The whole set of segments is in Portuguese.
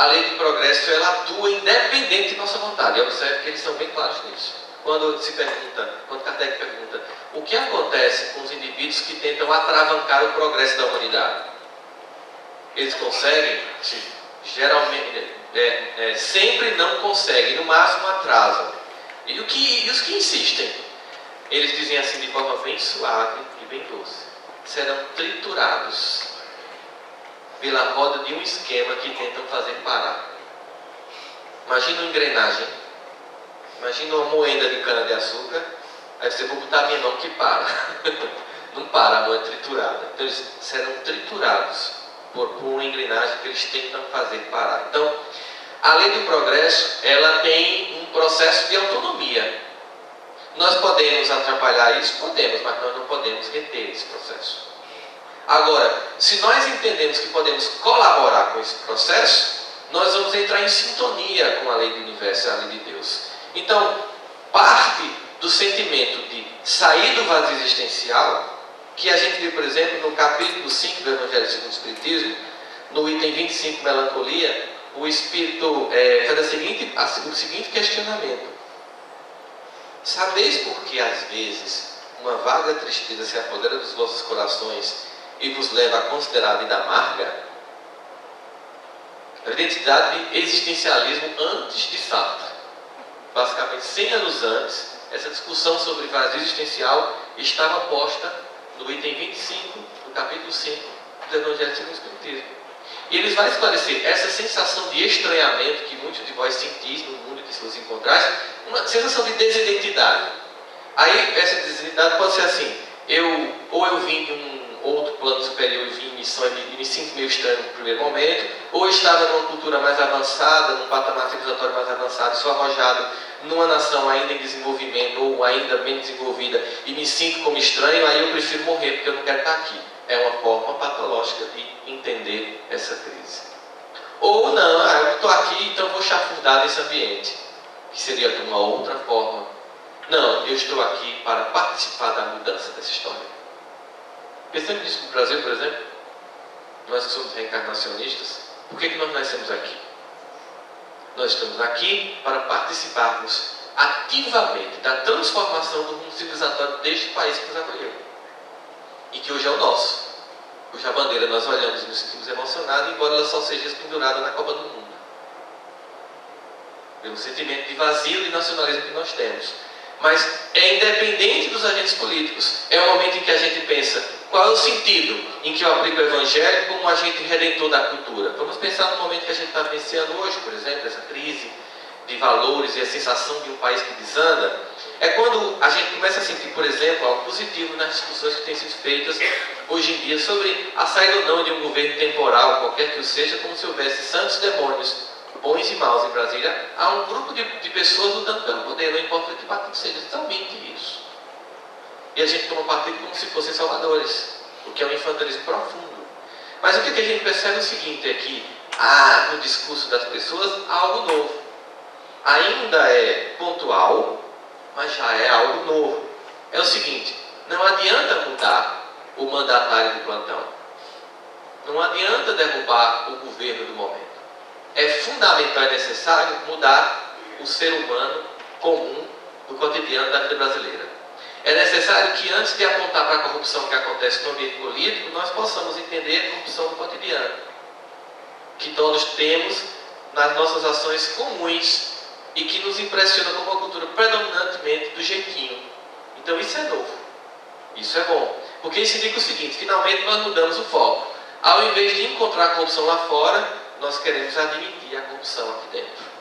a lei de progresso ela atua independente de nossa vontade. E observe que eles são bem claros nisso. Quando Kardec pergunta o que acontece com os indivíduos que tentam atravancar o progresso da humanidade, eles conseguem? Geralmente, sempre não conseguem, no máximo atrasam. E os que insistem? Eles dizem assim de forma bem suave e bem doce: serão triturados pela roda de um esquema que tentam fazer parar. Imagina uma engrenagem, imagina uma moenda de cana-de-açúcar, aí você vai botar a minha mão que para. Não para, a mão é triturada. Então eles serão triturados por uma engrenagem que eles tentam fazer parar. Então, a lei do progresso, ela tem um processo de autonomia. Nós podemos atrapalhar isso? Podemos, mas nós não podemos reter esse processo. Agora, se nós entendemos que podemos colaborar com esse processo, nós vamos entrar em sintonia com a lei do universo e a lei de Deus. Então, parte do sentimento de sair do vazio existencial, que a gente vê, por exemplo, no capítulo 5 do Evangelho segundo o Espiritismo, no item 25, melancolia, o Espírito faz o seguinte questionamento: sabeis por que às vezes uma vaga tristeza se apodera dos vossos corações e vos leva a considerar a vida amarga? A identidade de existencialismo antes de Sartre. Basicamente, 100 anos antes, essa discussão sobre vazio existencial estava posta no item 25, do capítulo 5 do Evangelho segundo o Espiritismo. E eles vão esclarecer essa sensação de estranhamento que muitos de vós sentis no mundo que se vos encontrais, uma sensação de desidentidade. Aí, essa desidentidade pode ser assim: eu vim de um outro plano superior e vim em missão e me sinto meio estranho no primeiro momento, ou estava numa cultura mais avançada, num patamar civilizatório mais avançado, sou arrojado numa nação ainda em desenvolvimento ou ainda bem desenvolvida e me sinto como estranho, aí eu prefiro morrer porque eu não quero estar aqui. É uma forma patológica de entender essa crise. Ou não, eu estou aqui, então vou chafurdar nesse ambiente, que seria de uma outra forma. Não, eu estou aqui para participar da mudança dessa história. Pensando nisso no Brasil, por exemplo, nós que somos reencarnacionistas, por que nós nascemos aqui? Nós estamos aqui para participarmos ativamente da transformação do mundo civilizatório deste país que nos acolheu. E que hoje é o nosso. Cuja bandeira nós olhamos e nos sentimos emocionados, embora ela só seja pendurada na Copa do Mundo. Pelo sentimento de vazio de nacionalismo que nós temos. Mas é independente dos agentes políticos. É o momento em que a gente pensa: qual é o sentido em que eu aplico o Evangelho como um agente redentor da cultura? Vamos pensar no momento que a gente está vivenciando hoje, por exemplo, essa crise de valores e a sensação de um país que desanda. É quando a gente começa a sentir, por exemplo, algo positivo nas discussões que têm sido feitas hoje em dia sobre a saída ou não de um governo temporal, qualquer que o seja, como se houvesse santos demônios, bons e maus em Brasília. Há um grupo de pessoas lutando pelo poder, não importa que partido seja, totalmente isso. E a gente toma partido como se fossem salvadores, o que é um infantilismo profundo. Mas o que a gente percebe é o seguinte: é que há no discurso das pessoas algo novo. Ainda é pontual, mas já é algo novo. É o seguinte: não adianta mudar o mandatário do plantão. Não adianta derrubar o governo do momento. É fundamental e necessário mudar o ser humano comum do cotidiano da vida brasileira. É necessário que, antes de apontar para a corrupção que acontece no ambiente político, nós possamos entender a corrupção do cotidiano, que todos temos nas nossas ações comuns e que nos impressiona como uma cultura predominantemente do jeitinho. Então isso é novo, isso é bom, porque isso indica o seguinte: finalmente nós mudamos o foco. Ao invés de encontrar a corrupção lá fora, nós queremos admitir a corrupção aqui dentro.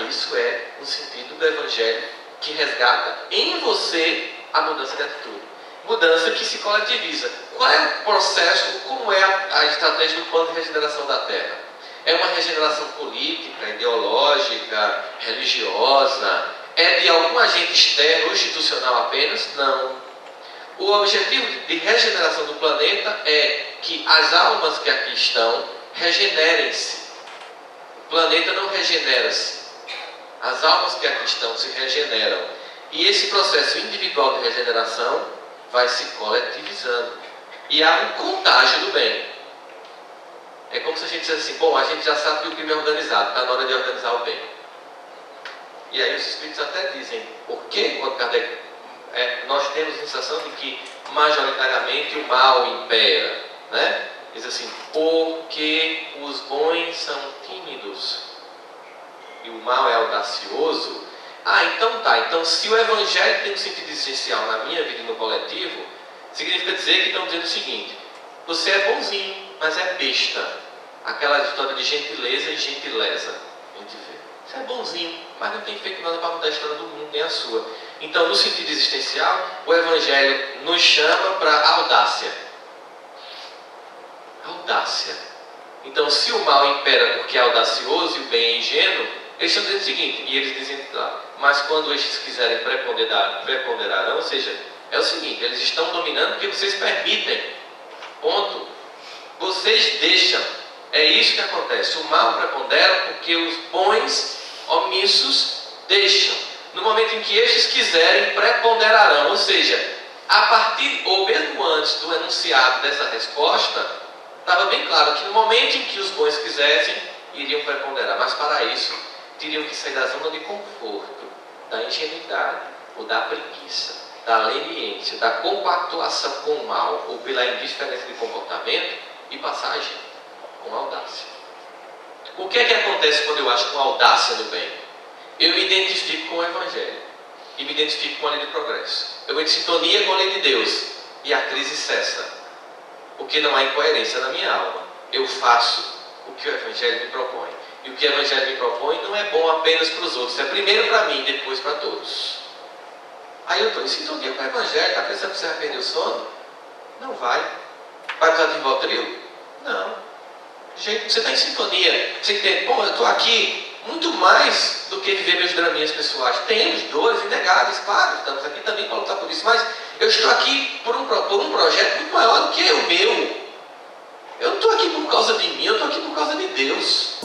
Isso é o sentido do Evangelho, que resgata em você a mudança de atitude. Mudança que se coletiviza. Qual é o processo, como é a estratégia do plano de regeneração da Terra? É uma regeneração política, ideológica, religiosa? É de algum agente externo ou institucional apenas? Não. O objetivo de regeneração do planeta é que as almas que aqui estão regenerem-se. O planeta não regenera-se. As almas que aqui estão se regeneram. E esse processo individual de regeneração vai se coletivizando. E há um contágio do bem. É como se a gente dissesse assim, bom, a gente já sabe que o crime é organizado, está na hora de organizar o bem. E aí os espíritos até dizem, por que, quando Kardec, nós temos a sensação de que majoritariamente o mal impera, né? Diz assim, porque os bons são tímidos e o mal é audacioso. Então tá, então se o Evangelho tem um sentido essencial na minha vida e no coletivo, significa dizer que estão dizendo o seguinte, você é bonzinho, mas é besta. Aquela história de gentileza e gentileza, a gente vê. Você é bonzinho, mas não tem feito nada para mudar a história do mundo, nem a sua. Então, no sentido existencial, o Evangelho nos chama para a audácia. Audácia. Então, se o mal impera porque é audacioso e o bem é ingênuo, eles estão dizendo o seguinte, e eles dizem lá, mas quando estes quiserem preponderarão, ou seja, é o seguinte, eles estão dominando porque vocês permitem. Ponto. Vocês deixam. É isso que acontece. O mal prepondera porque os bons omissos deixam. No momento em que estes quiserem, preponderarão. Ou seja, a partir, ou mesmo antes do enunciado dessa resposta, estava bem claro que no momento em que os bons quisessem, iriam preponderar. Mas para isso, teriam que sair da zona de conforto, da ingenuidade, ou da preguiça, da leniência, da compactuação com o mal, ou pela indiferença de comportamento, e passar a agir com audácia. O que é que acontece quando eu acho com audácia no bem? Eu me identifico com o Evangelho e me identifico com a lei do progresso. Eu entro em sintonia com a lei de Deus e a crise cessa, porque não há incoerência na minha alma. Eu faço o que o Evangelho me propõe. E o que o Evangelho me propõe não é bom apenas para os outros, é primeiro para mim, depois para todos. Aí eu estou em sintonia com o Evangelho. Está pensando que você vai perder o sono? Não vai. Vai precisar de Rivotril? Não. Do jeito que você está em sintonia, você entende, bom, eu estou aqui muito mais do que viver meus draminhas pessoais. Temos dores inegáveis, claro, estamos aqui também para lutar por isso, mas eu estou aqui por um projeto muito maior do que o meu. Eu não estou aqui por causa de mim, eu estou aqui por causa de Deus.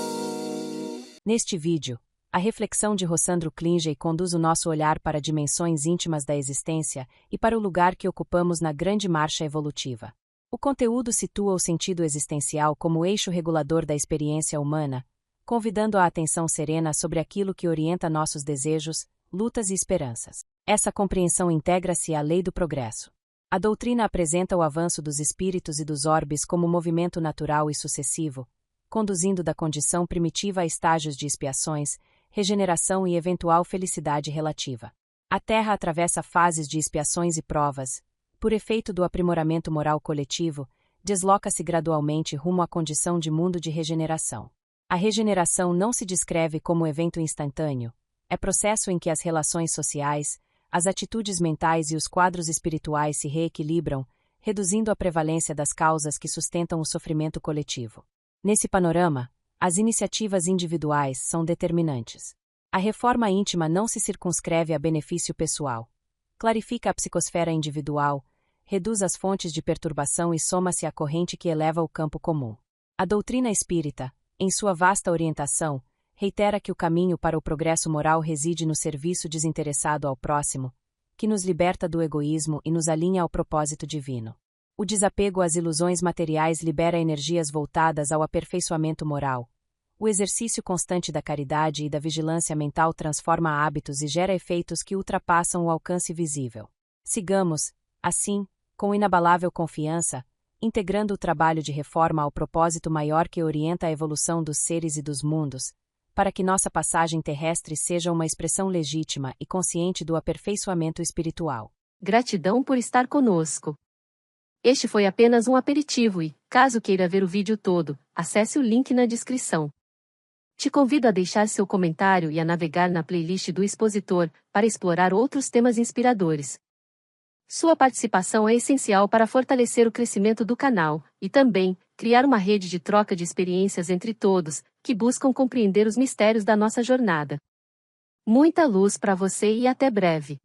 Neste vídeo, a reflexão de Rossandro Klinger conduz o nosso olhar para dimensões íntimas da existência e para o lugar que ocupamos na grande marcha evolutiva. O conteúdo situa o sentido existencial como eixo regulador da experiência humana, convidando a atenção serena sobre aquilo que orienta nossos desejos, lutas e esperanças. Essa compreensão integra-se à lei do progresso. A doutrina apresenta o avanço dos espíritos e dos orbes como movimento natural e sucessivo, conduzindo da condição primitiva a estágios de expiações, regeneração e eventual felicidade relativa. A Terra atravessa fases de expiações e provas. Por efeito do aprimoramento moral coletivo, desloca-se gradualmente rumo à condição de mundo de regeneração. A regeneração não se descreve como evento instantâneo, é processo em que as relações sociais, as atitudes mentais e os quadros espirituais se reequilibram, reduzindo a prevalência das causas que sustentam o sofrimento coletivo. Nesse panorama, as iniciativas individuais são determinantes. A reforma íntima não se circunscreve a benefício pessoal. Clarifica a psicosfera individual, reduz as fontes de perturbação e soma-se à corrente que eleva o campo comum. A doutrina espírita, em sua vasta orientação, reitera que o caminho para o progresso moral reside no serviço desinteressado ao próximo, que nos liberta do egoísmo e nos alinha ao propósito divino. O desapego às ilusões materiais libera energias voltadas ao aperfeiçoamento moral. O exercício constante da caridade e da vigilância mental transforma hábitos e gera efeitos que ultrapassam o alcance visível. Sigamos, assim, com inabalável confiança, integrando o trabalho de reforma ao propósito maior que orienta a evolução dos seres e dos mundos, para que nossa passagem terrestre seja uma expressão legítima e consciente do aperfeiçoamento espiritual. Gratidão por estar conosco. Este foi apenas um aperitivo e, caso queira ver o vídeo todo, acesse o link na descrição. Te convido a deixar seu comentário e a navegar na playlist do expositor para explorar outros temas inspiradores. Sua participação é essencial para fortalecer o crescimento do canal e também criar uma rede de troca de experiências entre todos que buscam compreender os mistérios da nossa jornada. Muita luz para você e até breve.